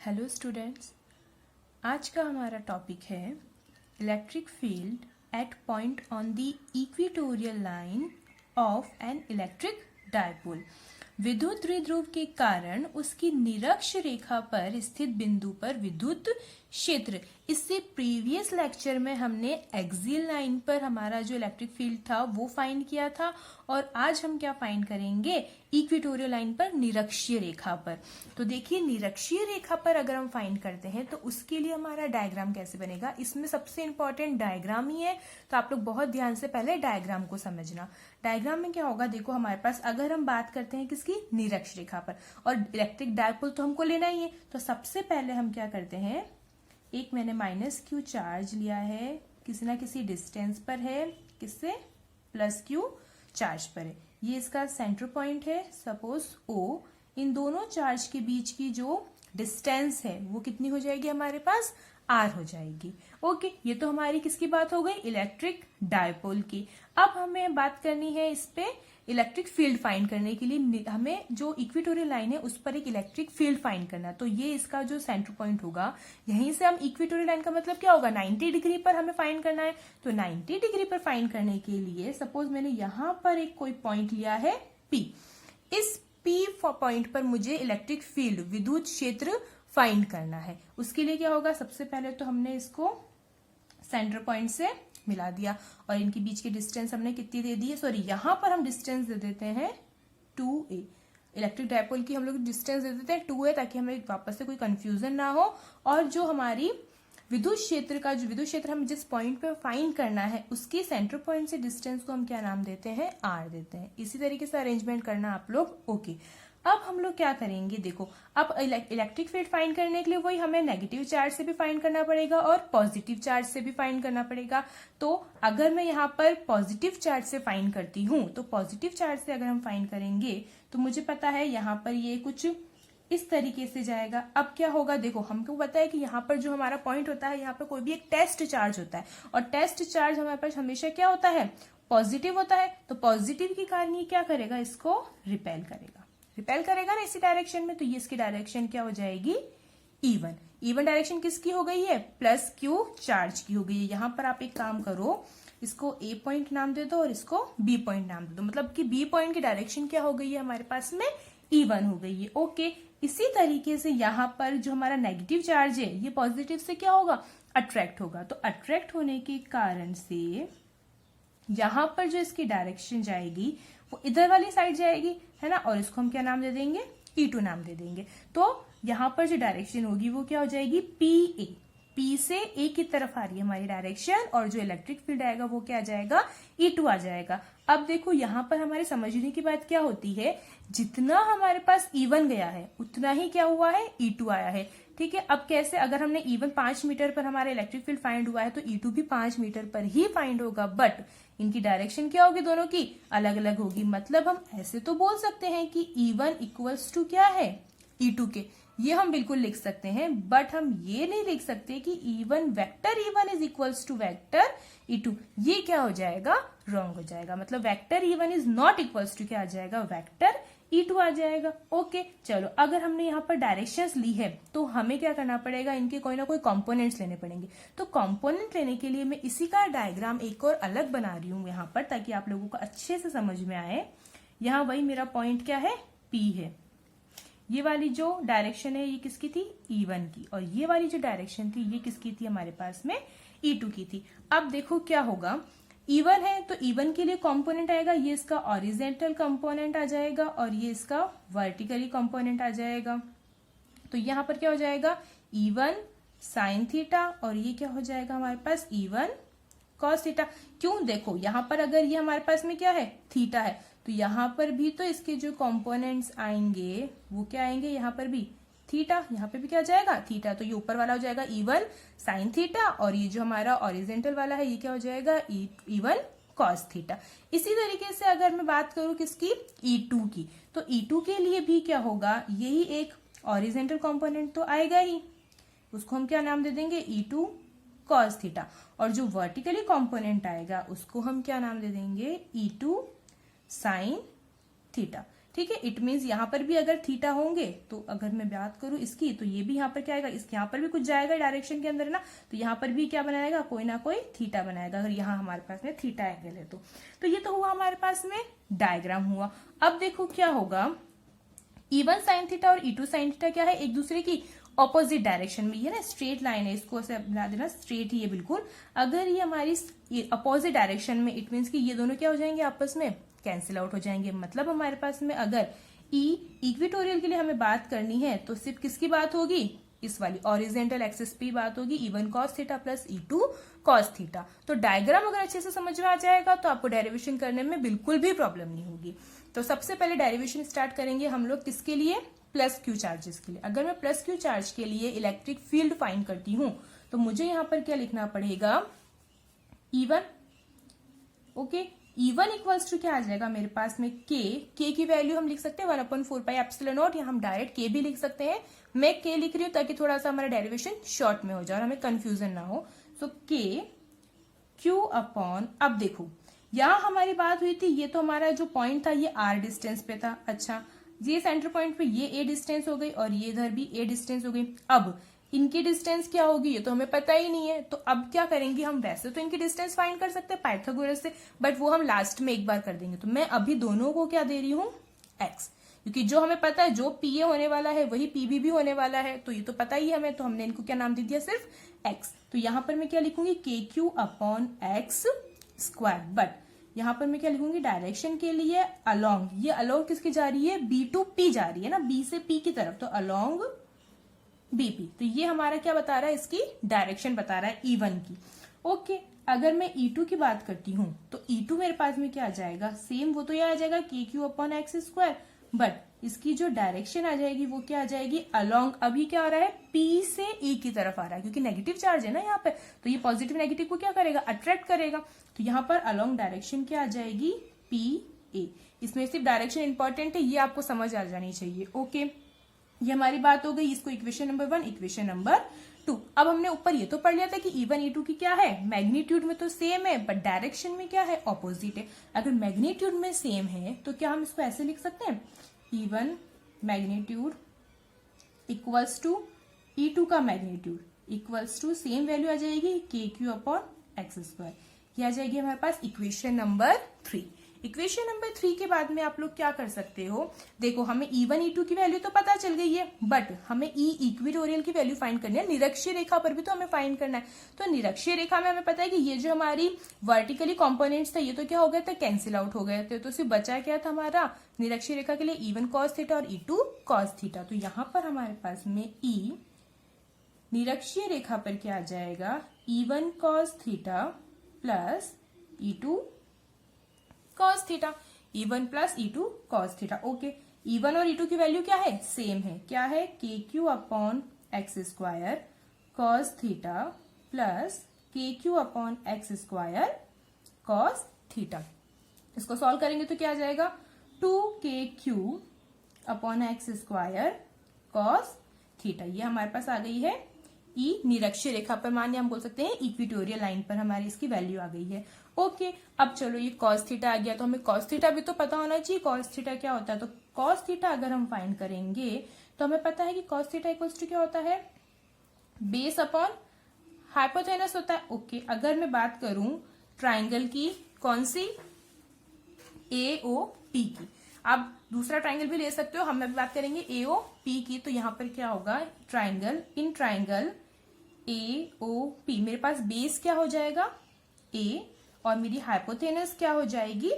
Hello students, आज का हमारा टॉपिक है electric field at point on the equatorial line of an electric dipole. विद्युत द्विध्रुव के कारण उसकी निरक्ष रेखा पर स्थित बिंदु पर विद्युत क्षेत्र। इससे प्रीवियस लेक्चर में हमने एक्सियल लाइन पर हमारा जो इलेक्ट्रिक फील्ड था वो फाइंड किया था, और आज हम क्या फाइंड करेंगे, इक्वेटोरियल लाइन पर निरक्षीय रेखा पर। तो देखिए, निरक्षीय रेखा पर अगर हम फाइंड करते हैं तो उसके लिए हमारा डायग्राम कैसे बनेगा, इसमें सबसे इंपॉर्टेंट डायग्राम ही है। तो आप लोग बहुत ध्यान से पहले डायग्राम को समझना। डायग्राम में क्या होगा, देखो हमारे पास अगर हम बात करते हैं किसकी, निरक्ष रेखा पर, और इलेक्ट्रिक डायपोल तो हमको लेना ही है। तो सबसे पहले हम क्या करते हैं, एक मैंने -q चार्ज लिया है, किसी ना किसी डिस्टेंस पर है, किससे, +q चार्ज पर है। ये इसका सेंटर पॉइंट है, सपोज O। इन दोनों चार्ज के बीच की जो डिस्टेंस है वो कितनी हो जाएगी हमारे पास, r हो जाएगी। ओके, ये तो हमारी किसकी बात हो गई, इलेक्ट्रिक डायपोल की। अब हमें बात करनी है इस पे इलेक्ट्रिक फील्ड फाइंड करने के लिए हमें जो इक्वेटोरियल लाइन है उस पर एक इलेक्ट्रिक फील्ड फाइंड करना। तो ये इसका जो सेंटर पॉइंट होगा, यहीं से हम इक्वेटोरियल लाइन का मतलब क्या होगा, 90 डिग्री पर हमें फाइंड करना है। तो 90 डिग्री पर फाइंड करने के लिए सपोज मैंने यहां पर एक कोई पॉइंट लिया है P। इस P पॉइंट पर मुझे इलेक्ट्रिक फील्ड, विद्युत क्षेत्र फाइंड करना है। उसके लिए क्या होगा, सबसे पहले तो हमने इसको सेंटर पॉइंट से मिला दिया, और इनके बीच की डिस्टेंस हमने कितनी दे दी है, सॉरी यहां पर हम डिस्टेंस दे देते हैं 2a। इलेक्ट्रिक डायपोल की हम लोग डिस्टेंस दे देते हैं 2a, ताकि हमें वापस से कोई कंफ्यूजन ना हो। और जो हमारी विद्युत क्षेत्र का, जो विद्युत क्षेत्र हमें जिस पॉइंट पे फाइंड करना है उसके सेंटर पॉइंट से डिस्टेंस को हम क्या नाम देते हैं, r देते हैं। इसी तरीके से अरेंजमेंट करना आप लोग। ओके, अब हम लोग क्या करेंगे, देखो अब इलेक्ट्रिक फील्ड फाइंड करने के लिए वही हमें नेगेटिव चार्ज से भी फाइंड करना पड़ेगा और पॉजिटिव चार्ज से भी फाइंड करना पड़ेगा। तो अगर मैं यहाँ पर पॉजिटिव चार्ज से फाइंड करती हूँ, तो पॉजिटिव चार्ज से अगर हम फाइंड करेंगे तो मुझे पता है यहाँ पर ये कुछ इस तरीके से जाएगा। अब क्या होगा, देखो हमको पता है कि यहाँ पर जो हमारा पॉइंट होता है, यहाँ पर कोई भी एक टेस्ट चार्ज होता है, और टेस्ट चार्ज हमारे पास हमेशा क्या होता है, पॉजिटिव होता है। तो पॉजिटिव के कारण ये क्या करेगा, इसको रिपेल करेगा, रिपेल करेगा ना इसी डायरेक्शन में। तो ये इसकी डायरेक्शन क्या हो जाएगी, E1। E1 डायरेक्शन किसकी हो गई है, +q चार्ज की हो गई है। यहाँ पर आप एक काम करो, इसको A पॉइंट नाम दे दो और इसको B पॉइंट नाम दे दो, मतलब कि B पॉइंट की डायरेक्शन क्या हो गई है हमारे पास में, E1 हो गई है। ओके, इसी तरीके से यहाँ पर जो हमारा नेगेटिव चार्ज है ये पॉजिटिव से क्या होगा, अट्रैक्ट होगा। तो अट्रैक्ट होने के कारण से यहाँ पर जो इसकी डायरेक्शन जाएगी वो इधर वाली साइड जाएगी, है ना, और इसको हम क्या नाम दे देंगे, E2 नाम दे देंगे। तो यहाँ पर जो डायरेक्शन होगी वो क्या हो जाएगी, PA। P से A की तरफ आ रही है हमारी डायरेक्शन, और जो इलेक्ट्रिक फील्ड आएगा वो क्या आ जाएगा, E2 आ जाएगा। अब देखो यहाँ पर हमारे समझने की बात क्या होती है, जितना हमारे पास E1 गया है उतना ही क्या हुआ है, E2 आया है। ठीक है, अब कैसे, अगर हमने E1 5 मीटर पर हमारा इलेक्ट्रिक फील्ड फाइंड हुआ है तो E2 भी 5 मीटर पर ही फाइंड होगा, बट इनकी डायरेक्शन क्या होगी, दोनों की अलग अलग होगी। मतलब हम ऐसे तो बोल सकते हैं कि E1 इक्वल्स टू क्या है, E2 के, ये हम बिल्कुल लिख सकते हैं, बट हम ये नहीं लिख सकते कि E1 vector E1 is equals to vector E2। ये क्या हो जाएगा, रॉन्ग हो जाएगा। मतलब vector E1 is not equals to क्या आ जाएगा, वेक्टर E2 आ जाएगा। ओके, चलो अगर हमने यहाँ पर डायरेक्शंस ली है तो हमें क्या करना पड़ेगा, इनके कोई ना कोई कंपोनेंट्स लेने पड़ेंगे। तो कंपोनेंट लेने के लिए मैं इसी का डायग्राम एक और अलग बना रही हूँ यहाँ पर, ताकि आप लोगों को अच्छे से समझ में आए। यहाँ वही मेरा पॉइंट क्या है, P है। ये वाली जो डायरेक्शन है ये किसकी थी, E1 की, और ये वाली जो डायरेक्शन थी ये किसकी थी, हमारे पास में E2 की थी। अब देखो क्या होगा, E1 है तो E1 के लिए कंपोनेंट आएगा, ये इसका ऑरिजेंटल कंपोनेंट आ जाएगा और ये इसका वर्टिकली कंपोनेंट आ जाएगा। तो यहाँ पर क्या हो जाएगा, E1 साइन थीटा, और ये क्या हो जाएगा हमारे पास, E1 कॉस थीटा। क्यों, देखो यहाँ पर अगर ये हमारे पास में क्या है, थीटा है, तो यहाँ पर भी तो इसके जो कंपोनेंट्स आएंगे वो क्या आएंगे, यहाँ पर भी थीटा, यहाँ पे भी क्या जाएगा, थीटा। तो ये ऊपर वाला हो जाएगा E1 साइन थीटा, और ये जो हमारा ऑरिजेंटल वाला है ये क्या हो जाएगा, E1 कॉस थीटा। इसी तरीके से अगर मैं बात करूं किसकी, E2 की, तो E2 के लिए भी क्या होगा, यही एक ऑरिजेंटल कंपोनेंट तो आएगा ही, उसको हम क्या नाम दे देंगे, E2 कॉस थीटा। और जो वर्टिकली कंपोनेंट आएगा उसको हम क्या नाम दे देंगे, E2 साइन थीटा। ठीक है। इट मीन्स यहाँ पर भी अगर थीटा होंगे तो अगर मैं बात करूं इसकी तो ये भी यहाँ पर क्या आएगा, इसके यहाँ पर भी कुछ जाएगा डायरेक्शन के अंदर ना, तो यहाँ पर भी क्या बनाएगा, कोई ना कोई थीटा बनाएगा अगर यहाँ हमारे पास में थीटा एंगल है तो ये तो हुआ हमारे पास में डायग्राम हुआ। अब देखो क्या होगा, E1 साइन थीटा और E2 साइन थीटा क्या है, एक दूसरे की ऑपोजिट डायरेक्शन में, ये ना स्ट्रेट लाइन है, इसको ऐसे बना देना स्ट्रेट ही है बिल्कुल। अगर ये हमारी अपोजिट डायरेक्शन में, इट मीन्स कि ये दोनों क्या हो जाएंगे, आपस में कैंसिल आउट हो जाएंगे। मतलब हमारे पास में अगर E इक्वेटोरियल के लिए हमें बात करनी है तो सिर्फ किसकी बात होगी, इस वाली ऑरिजेंटल एक्सिस पे बात होगी, E1 cos theta plus E2 cos theta. तो डायग्राम अगर अच्छे से समझ में आ जाएगा तो आपको डेरिवेशन करने में बिल्कुल भी प्रॉब्लम नहीं होगी। तो सबसे पहले डेरिवेशन स्टार्ट करेंगे हम लोग किसके लिए, प्लस क्यू चार्जेस के लिए। अगर मैं प्लस क्यू चार्ज के लिए इलेक्ट्रिक फील्ड फाइंड करती हूं तो मुझे यहां पर क्या लिखना पड़ेगा, E1, okay. E1 equals to क्या आ जाएगा मेरे पास में, के की वैल्यू हम लिख सकते हैं 1/4πε0, या हम डायरेक्ट के भी लिख सकते हैं। मैं के लिख रही हूं ताकि थोड़ा सा हमारा डेरिवेशन शॉर्ट में हो जाए और हमें कंफ्यूजन ना हो। सो के क्यू अपॉन, अब देखो यहां हमारी बात हुई थी, ये तो हमारा जो पॉइंट था ये आर डिस्टेंस पे था। अच्छा, ये सेंटर पॉइंट पे ये ए डिस्टेंस हो गई और ये इधर भी ए डिस्टेंस हो गई। अब इनकी डिस्टेंस क्या होगी ये तो हमें पता ही नहीं है, तो अब क्या करेंगे हम, वैसे तो इनकी डिस्टेंस फाइंड कर सकते हैं पाइथागोरस से, बट वो हम लास्ट में एक बार कर देंगे। तो मैं अभी दोनों को क्या दे रही हूँ, एक्स, क्योंकि जो हमें पता है जो पीए होने वाला है वही पीबी भी होने वाला है, तो ये तो पता ही हमें, तो हमने इनको क्या नाम दे दिया, सिर्फ एक्स। तो यहां पर मैं क्या लिखूंगी, के Q upon X square. But यहां पर मैं क्या लिखूंगी, डायरेक्शन के लिए अलोंग, ये अलोंग किसकी जा रही है, बी टू पी जा रही है ना, बी से पी की तरफ, तो अलोंग बीपी। तो ये हमारा क्या बता रहा है, इसकी डायरेक्शन बता रहा है E1 की। ओके, अगर मैं E2 की बात करती हूं तो E2 मेरे पास में क्या आ जाएगा, सेम वो तो ये आ जाएगा के Q upon X square, but इसकी जो डायरेक्शन आ जाएगी वो क्या आ जाएगी, अलोंग। अभी क्या आ रहा है, P से E की तरफ आ रहा है, क्योंकि नेगेटिव चार्ज है ना यहाँ पे, तो ये पॉजिटिव नेगेटिव को क्या करेगा, अट्रैक्ट करेगा। तो यहाँ पर अलोंग डायरेक्शन क्या आ जाएगी, PA। इसमें सिर्फ डायरेक्शन इंपॉर्टेंट है, ये आपको समझ आ जानी चाहिए। ओके, ये हमारी बात हो गई, इसको इक्वेशन नंबर 1, इक्वेशन नंबर 2। अब हमने ऊपर ये तो पढ़ लिया था कि E1 E2 की क्या है, मैग्नीट्यूड में तो सेम है बट डायरेक्शन में क्या है, ऑपोजिट है। अगर मैग्नीट्यूड में सेम है तो क्या हम इसको ऐसे लिख सकते हैं, E1 magnitude equals to E2 का magnitude equals to, same value आ जाएगी K Q upon X square. ये आ जाएगी हमारे पास इक्वेशन नंबर 3। इक्वेशन नंबर 3 के बाद में आप लोग क्या कर सकते हो, देखो हमें E1 E2 की वैल्यू तो पता चल गई है, बट हमें E इक्वेटोरियल की वैल्यू फाइंड करनी है, निरक्षीय रेखा पर भी तो हमें फाइंड करना है। तो निरक्षीय रेखा में हमें पता है कि ये जो हमारी वर्टिकली कंपोनेंट्स था ये तो क्या हो गए थे, कैंसिल आउट हो गए थे। तो सिर्फ बचा क्या था हमारा, निरक्षीय रेखा के लिए E1 cos थीटा और E2 cos थीटा। तो यहाँ पर हमारे पास में E निरक्षीय रेखा पर क्या आ जाएगा, E1 cos theta plus E2 cos theta, E1 plus E2 cos theta. Okay, E1 और E2 की वैल्यू क्या है, सेम है, क्या है, K Q upon X square cos theta plus K Q upon X square cos theta. इसको सॉल्व करेंगे तो क्या आ जाएगा, 2KQ upon X square cos theta. ये हमारे पास आ गई है E निरक्षीय रेखा पर, मानिए हम बोल सकते हैं इक्वेटोरियल लाइन पर हमारी इसकी वैल्यू आ गई है। ओके, अब चलो ये cos थीटा आ गया तो हमें cos थीटा भी तो पता होना चाहिए, cos थीटा क्या होता है। तो cos थीटा अगर हम फाइंड करेंगे तो हमें पता है कि cos थीटा इक्वल्स टू क्या होता है, बेस अपॉन हाइपोथेनस होता है। ओके, अगर मैं बात करूं ट्राइंगल की, कौन सी, AOP की, आप दूसरा ट्राइंगल भी ले सकते हो, हम अभी बात करेंगे AOP की। तो यहाँ पर क्या होगा, ट्राइंगल, इन ट्राइंगल AOP मेरे पास बेस क्या हो जाएगा, A, और मेरी हाइपोथेनस क्या हो जाएगी,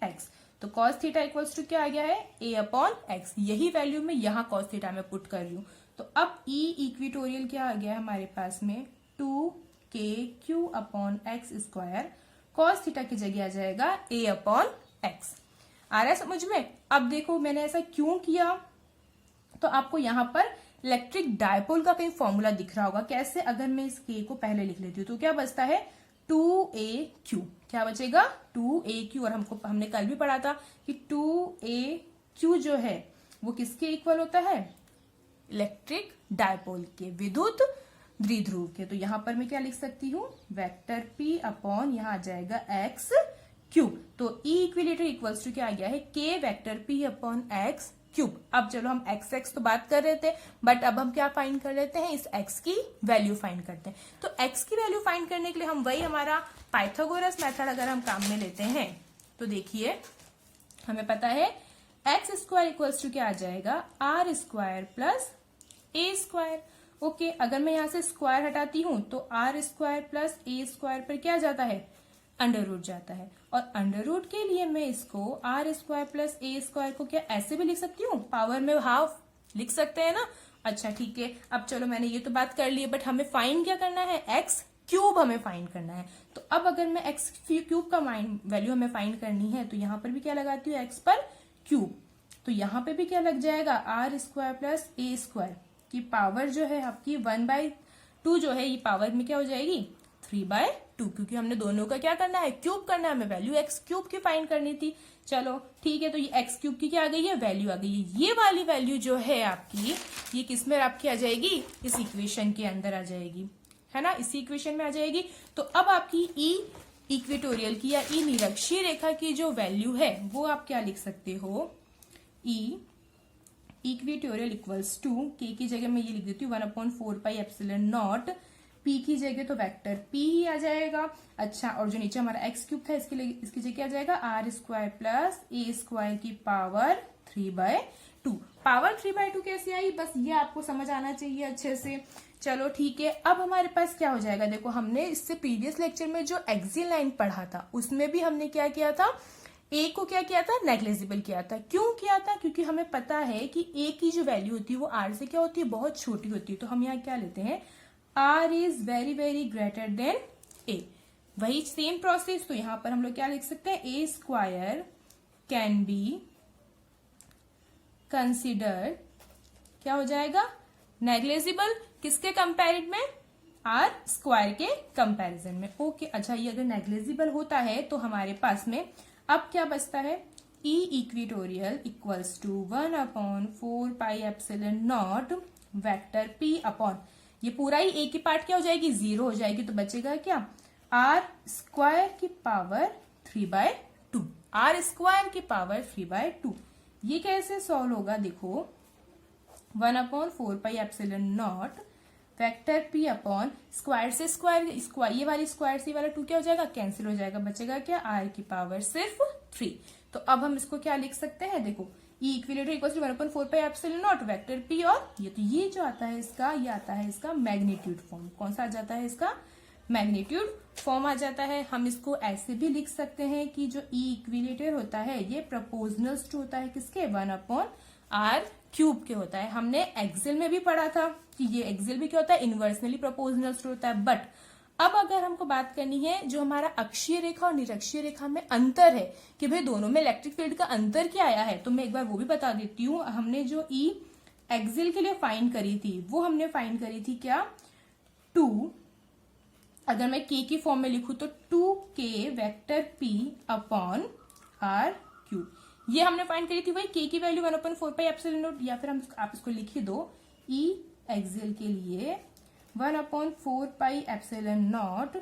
x। तो cos थीटा इक्वल्स टू क्या आ गया है, A अपॉन एक्स। यही वैल्यू मैं यहाँ cos थीटा में पुट कर रही हूँ। तो अब E इक्वेटोरियल क्या आ गया है हमारे पास में, 2KQ upon X square, cos theta की जगह आ जाएगा A अपॉन एक्स। आ रहा है समझ में। अब देखो मैंने ऐसा क्यों किया, तो आपको यहाँ पर इलेक्ट्रिक डायपोल का कहीं फॉर्मूला दिख रहा होगा। कैसे, अगर मैं इस K को पहले लिख लेती हूँ तो क्या बचता है, 2AQ, क्या बचेगा, 2AQ। और हमने कल भी पढ़ा था कि 2AQ जो है वो किसके इक्वल होता है, इलेक्ट्रिक डायपोल के, विद्युत द्विध्रुव के। तो यहां पर मैं क्या लिख सकती हूँ, वेक्टर P अपॉन यहाँ आ जाएगा एक्स क्यूब। तो ई इक्विलेटर इक्वल्स टू क्या आ गया है, के vector P upon x cube. अब चलो हम एक्स एक्स तो बात कर रहे थे, बट अब हम क्या फाइंड कर लेते हैं, इस एक्स की वैल्यू फाइंड करते हैं। तो एक्स की वैल्यू फाइंड करने के लिए हम वही हमारा पाइथागोरस मेथड अगर हम काम में लेते हैं तो देखिए हमें पता है एक्स स्क्वायर इक्वल्स टू क्या आ जाएगा, r square plus a square. Okay, अगर मैं यहां से स्क्वायर हटाती हूं तो r square plus a square पर क्या जाता है, अंडर रूट जाता है। और अंडर रूट के लिए मैं इसको r square plus a square को क्या ऐसे भी लिख सकती हूँ, पावर में हाफ लिख सकते हैं ना। अच्छा ठीक है, अब चलो मैंने ये तो बात कर ली, बट हमें फाइंड क्या करना है, एक्स क्यूब हमें फाइंड करना है। तो अब अगर मैं एक्स क्यूब का वैल्यू हमें फाइंड करनी है तो यहाँ पर भी क्या लगाती हूँ, एक्स पर क्यूब। तो यहाँ पे भी क्या लग जाएगा, r square plus a square की पावर जो है आपकी 1/2 जो है, ये पावर में क्या हो जाएगी 3/2, क्योंकि हमने दोनों का क्या करना है, क्यूब करना है, हमें वैल्यू एक्स क्यूब की फाइंड करनी थी। चलो ठीक है, तो ये एक्स क्यूब की क्या आ गई है, वैल्यू आ गई है। ये वाली वैल्यू जो है आपकी, ये किस में आपकी आ जाएगी, इस इक्वेशन के अंदर आ जाएगी, है ना, इसी इक्वेशन में आ जाएगी। तो अब आपकी ई इक्वेटोरियल की या ई निरक्षीय रेखा की जो वैल्यू है वो आप क्या लिख सकते हो, ई इक्वेटोरियल इक्वल्स टू, के की जगह मैं ये लिख देती हूँ 1/4πε0, पी की जगह तो वेक्टर पी ही आ जाएगा। अच्छा, और जो नीचे हमारा एक्स क्यूब था इसके लिए इसकी जगह आ जाएगा r square plus a square की पावर 3/2। पावर 3/2 कैसे आई, बस ये आपको समझ आना चाहिए अच्छे से। चलो ठीक है, अब हमारे पास क्या हो जाएगा, देखो हमने इससे प्रीवियस लेक्चर में जो एक्सियल लाइन पढ़ा था उसमें भी हमने क्या किया था, ए को क्या किया था, नेग्लिजिबल किया था। क्यों किया था, क्योंकि हमें पता है कि ए की जो वैल्यू होती है वो आर से क्या होती है, बहुत छोटी होती है। तो हम यहाँ क्या लेते हैं, R is very very greater than A. वही सेम प्रोसेस, तो यहां पर हम लोग क्या लिख सकते हैं, ए स्क्वायर कैन बी कंसिडर्ड क्या हो जाएगा, नेग्लिजिबल, किसके कंपेरिजन में, आर स्क्वायर के कंपैरिजन में। ओके, अच्छा ये अगर नेग्लिजिबल होता है तो हमारे पास में अब क्या बचता है, E equatorial equals to 1/4πε0 vector P upon, ये पूरा ही ए की पार्ट क्या हो जाएगी, 0 हो जाएगी। तो बचेगा क्या, आर स्क्वायर की पावर 3/2, आर स्क्वायर की पावर 3/2। ये कैसे सॉल्व होगा, देखो 1/4πε0 वेक्टर पी अपॉन स्क्वायर से स्क्वायर, ये वाली स्क्वायर से वाला 2 क्या हो जाएगा, कैंसिल हो जाएगा, बचेगा क्या, आर की पावर सिर्फ 3। तो अब हम इसको क्या लिख सकते हैं, देखो E equatorial equal to 1/4πε0 vector P, और ये जो आता है इसका, ये आता है इसका मैग्नीट्यूड फॉर्म। कौन सा आ जाता है, इसका मैग्नीट्यूड फॉर्म आ जाता है। हम इसको ऐसे भी लिख सकते हैं कि जो ई इक्विलेटर होता है ये प्रोपोर्शनल्स टू होता है किसके, 1/r³ के होता है। हमने एक्सियल में भी पढ़ा था कि ये एक्सियल भी क्या होता है, इनवर्सनली प्रोपोर्शनल्स टू होता है। बट अब अगर हमको बात करनी है जो हमारा अक्षीय रेखा और निरक्षीय रेखा में अंतर है, कि भाई दोनों में इलेक्ट्रिक फील्ड का अंतर क्या आया है, तो मैं एक बार वो भी बता देती हूँ। हमने जो ई एक्सियल के लिए फाइंड करी थी वो हमने फाइंड करी थी क्या, 2, अगर मैं के की फॉर्म में लिखूं तो 2k vector p upon r³, ये हमने फाइंड करी थी। वही के की वैल्यू 1/4πε0, या फिर हम आप इसको लिख ही दो, ई एक्सियल के लिए 1/4πε0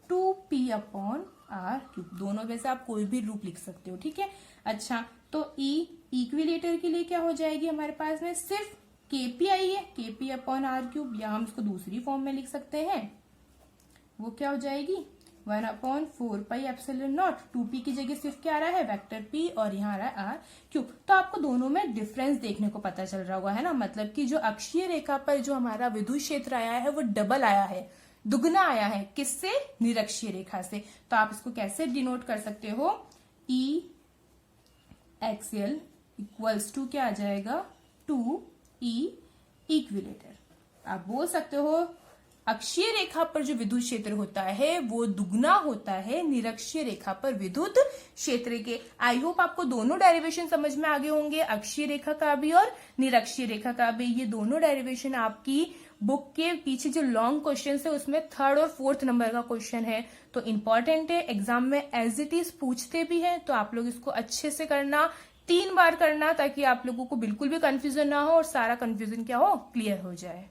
2p अपॉन r³, दोनों में से आप कोई भी रूप लिख सकते हो, ठीक है। अच्छा, तो ई इक्विलेटर के लिए क्या हो जाएगी, हमारे पास में सिर्फ kp आई है, kp अपॉन r³, या हम इसको दूसरी फॉर्म में लिख सकते हैं, वो क्या हो जाएगी 1/4πε0, 2p की जगह सिर्फ क्या आ रहा है, वेक्टर p, और यहाँ आ रहा है r³। तो आपको दोनों में डिफरेंस देखने को पता चल रहा होगा, है ना, मतलब कि जो अक्षीय रेखा पर जो हमारा विद्युत क्षेत्र आया है वो डबल आया है, दुगना आया है, किससे, निरक्षीय रेखा से। तो आप इसको कैसे डिनोट कर सकते हो, ई एक्सियल इक्वल्स टू क्या आ जाएगा, 2e इक्विलेटर। आप बोल सकते हो अक्षीय रेखा पर जो विद्युत क्षेत्र होता है वो दुगना होता है निरक्षीय रेखा पर विद्युत क्षेत्र के। आई होप आपको दोनों डेरिवेशन समझ में आ गए होंगे, अक्षीय रेखा का भी और निरक्षीय रेखा का भी। ये दोनों डेरिवेशन आपकी बुक के पीछे जो लॉन्ग क्वेश्चन है उसमें 3rd और 4th नंबर का क्वेश्चन है, तो इंपॉर्टेंट है, एग्जाम में एज इट इज पूछते भी है। तो आप लोग इसको अच्छे से करना, 3 बार करना, ताकि आप लोगों को बिल्कुल भी कंफ्यूजन ना हो और सारा कंफ्यूजन क्या हो, क्लियर हो जाए।